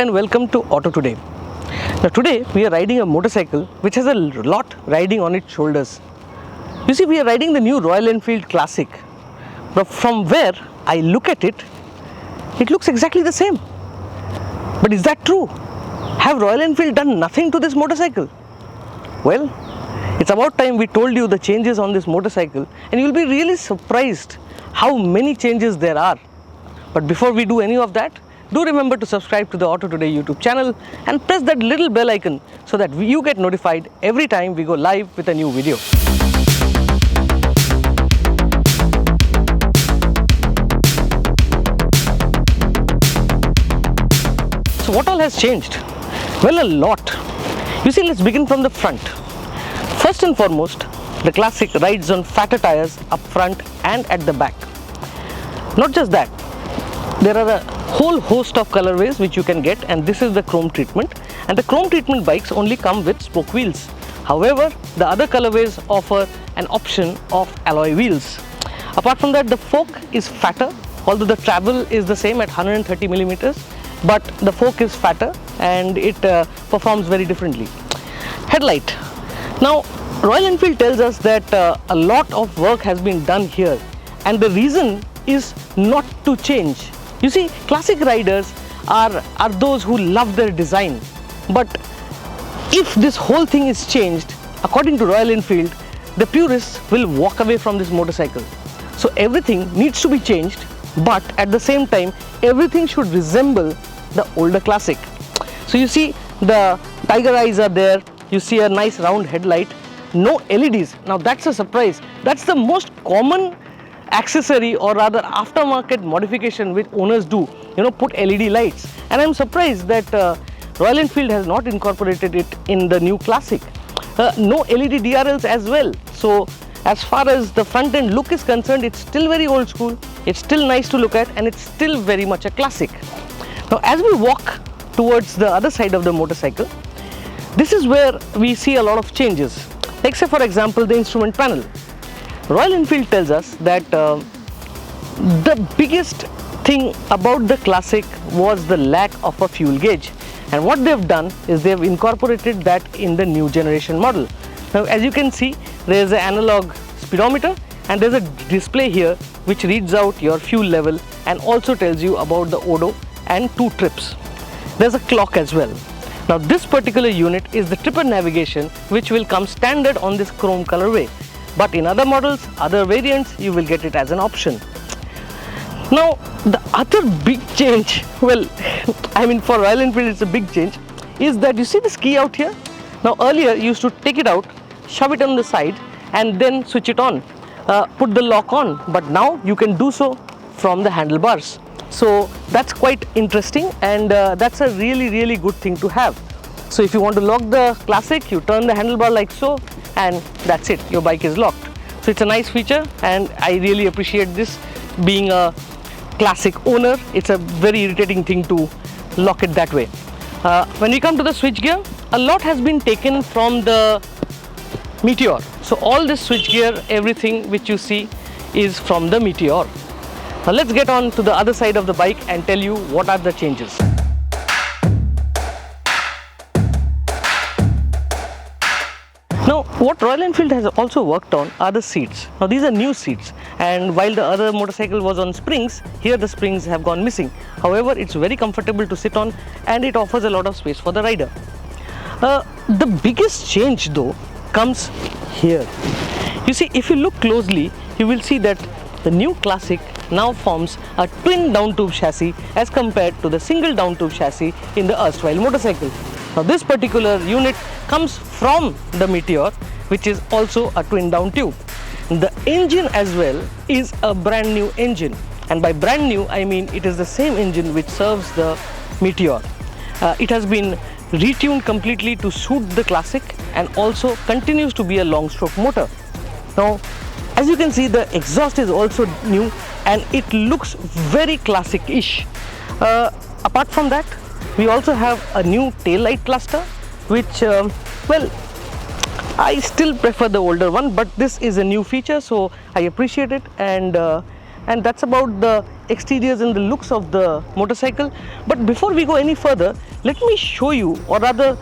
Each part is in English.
and welcome to Auto Today. Now today we are riding a motorcycle which has a lot riding on its shoulders. You see, we are riding the new Royal Enfield Classic, but from where I look at it, it looks exactly the same. But is that true? Have Royal Enfield done nothing to this motorcycle? Well, it's about time we told you the changes on this motorcycle, and you'll be really surprised how many changes there are. But before we do any of that, do remember to subscribe to the Auto Today YouTube channel and press that little bell icon so that you get notified every time we go live with a new video. So what all has changed? Well, a lot. You see, let's begin from the front. First and foremost, the Classic rides on fatter tires up front and at the back. Not just that, there are a whole host of colorways which you can get, and this is the chrome treatment, and the chrome treatment bikes only come with spoke wheels. However, the other colorways offer an option of alloy wheels. Apart from that, the fork is fatter, although the travel is the same at 130 millimeters, but the fork is fatter and it performs very differently. Headlight. Now, Royal Enfield tells us that a lot of work has been done here, and the reason is not to change. You see, classic riders are those who love their design, but if this whole thing is changed, according to Royal Enfield, the purists will walk away from this motorcycle. So everything needs to be changed, but at the same time, everything should resemble the older Classic. So you see, the tiger eyes are there, you see a nice round headlight, no LEDs. Now that's a surprise. That's the most common accessory, or rather aftermarket modification which owners do, put LED lights, and I'm surprised that Royal Enfield has not incorporated it in the new Classic. No LED DRLs as well. So as far as the front end look is concerned, it's still very old school, it's still nice to look at, and it's still very much a classic. Now as we walk towards the other side of the motorcycle, this is where we see a lot of changes. Like, say for example, the instrument panel. Royal Enfield tells us that the biggest thing about the Classic was the lack of a fuel gauge, and what they've done is they've incorporated that in the new generation model. Now as you can see, there is an analog speedometer and there's a display here which reads out your fuel level and also tells you about the odo and 2 trips. There's a clock as well. Now this particular unit is the tripper navigation, which will come standard on this chrome colorway. But in other models, other variants, you will get it as an option. Now, the other big change, well, I mean for Royal Enfield it's a big change, is that you see this key out here? Now earlier you used to take it out, shove it on the side and then switch it on, put the lock on, but now you can do so from the handlebars. So that's quite interesting, and that's a really good thing to have. So if you want to lock the Classic, you turn the handlebar like so, and that's it, your bike is locked. So it's a nice feature, and I really appreciate this. Being a Classic owner, it's a very irritating thing to lock it that way. When we come to the switch gear, a lot has been taken from the Meteor. So all this switch gear, everything which you see is from the Meteor. Now let's get on to the other side of the bike and tell you what are the changes. Now, what Royal Enfield has also worked on are the seats. Now these are new seats, and while the other motorcycle was on springs, here the springs have gone missing. However, it's very comfortable to sit on and it offers a lot of space for the rider. The biggest change though comes here. You see, if you look closely, you will see that the new Classic now forms a twin down tube chassis as compared to the single down tube chassis in the erstwhile motorcycle. Now this particular unit comes from the Meteor, which is also a twin down tube. The engine as well is a brand new engine, and by brand new I mean it is the same engine which serves the Meteor. It has been retuned completely to suit the Classic and also continues to be a long stroke motor. Now as you can see, the exhaust is also new and it looks very Classic-ish. Apart from that, we also have a new tail light cluster, which well, I still prefer the older one, but this is a new feature, so I appreciate it, and that's about the exteriors and the looks of the motorcycle. But before we go any further, let me show you, or rather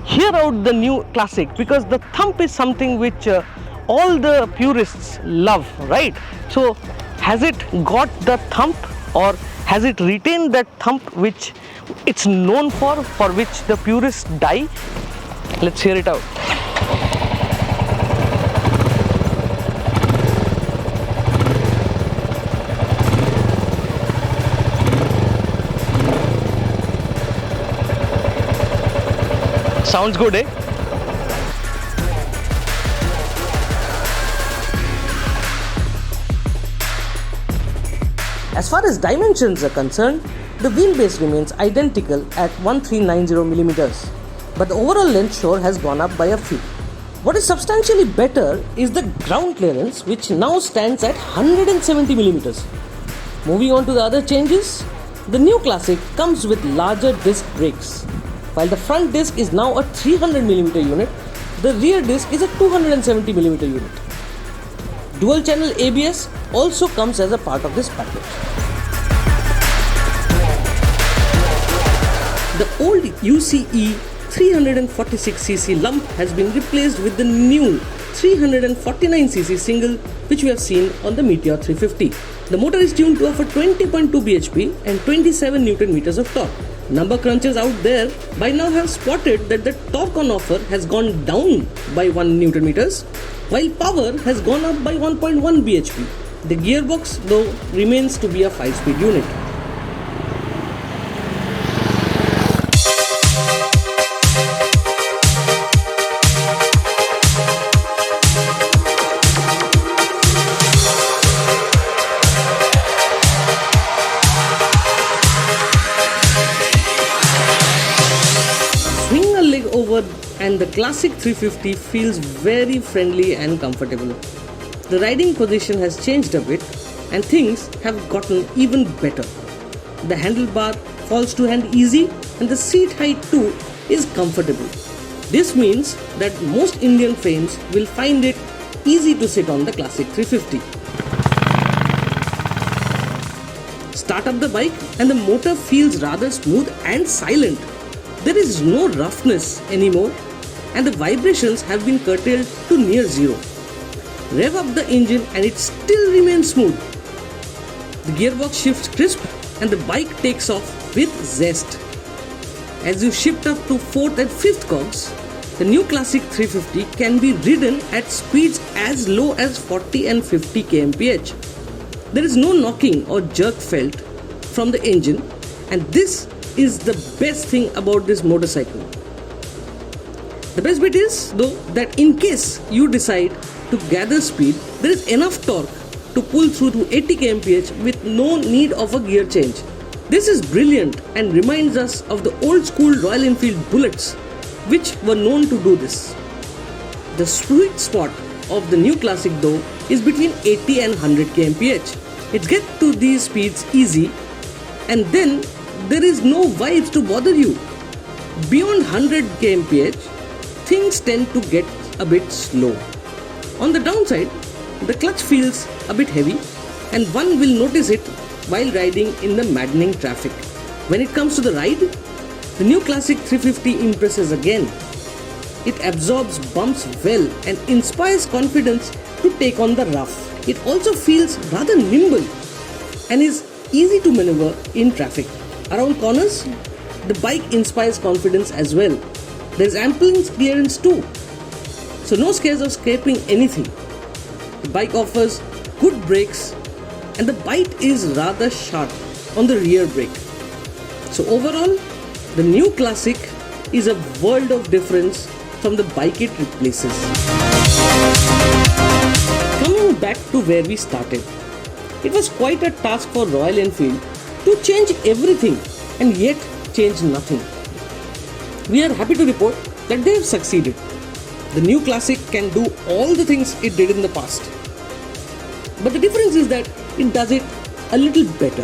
hear out the new Classic, because the thump is something which all the purists love, right? So has it got the thump, or has it retained that thump which it's known for which the purists die? Let's hear it out. Sounds good, eh? As far as dimensions are concerned, the wheelbase remains identical at 1390mm, but the overall length sure has gone up by a few. What is substantially better is the ground clearance, which now stands at 170mm. Moving on to the other changes, the new Classic comes with larger disc brakes. While the front disc is now a 300mm unit, the rear disc is a 270mm unit. Dual channel ABS also comes as a part of this package. The old UCE 346cc lump has been replaced with the new 349cc single, which we have seen on the Meteor 350. The motor is tuned to offer 20.2 bhp and 27 Nm of torque. Number crunchers out there by now have spotted that the torque on offer has gone down by 1 Nm, while power has gone up by 1.1 bhp. The gearbox, though, remains to be a 5-speed unit. Swing a leg over and the Classic 350 feels very friendly and comfortable. The riding position has changed a bit and things have gotten even better. The handlebar falls to hand easy and the seat height too is comfortable. This means that most Indian frames will find it easy to sit on the Classic 350. Start up the bike and the motor feels rather smooth and silent. There is no roughness anymore and the vibrations have been curtailed to near zero. Rev up the engine and it still remains smooth. The gearbox shifts crisp and the bike takes off with zest. As you shift up to 4th and 5th cogs, the new Classic 350 can be ridden at speeds as low as 40 and 50 kmph. There is no knocking or jerk felt from the engine, and this is the best thing about this motorcycle. The best bit is, though, that in case you decide to gather speed, there is enough torque to pull through to 80 kmph with no need of a gear change. This is brilliant and reminds us of the old school Royal Enfield Bullets, which were known to do this. The sweet spot of the new Classic, though, is between 80 and 100 kmph. It gets to these speeds easy, and then there is no vibes to bother you. Beyond 100 kmph, things tend to get a bit slow. On the downside, the clutch feels a bit heavy and one will notice it while riding in the maddening traffic. When it comes to the ride, the new Classic 350 impresses again. It absorbs bumps well and inspires confidence to take on the rough. It also feels rather nimble and is easy to maneuver in traffic. Around corners, the bike inspires confidence as well. There is ample clearance too, so no scares of scraping anything. The bike offers good brakes and the bite is rather sharp on the rear brake. So overall, the new Classic is a world of difference from the bike it replaces. Coming back to where we started, it was quite a task for Royal Enfield to change everything and yet change nothing. We are happy to report that they have succeeded. The new Classic can do all the things it did in the past. But the difference is that it does it a little better.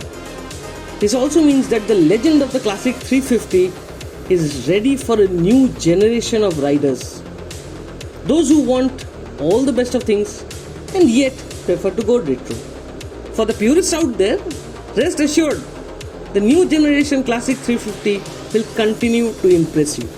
This also means that the legend of the Classic 350 is ready for a new generation of riders. Those who want all the best of things and yet prefer to go retro. For the purists out there, rest assured, the new generation Classic 350 will continue to impress you.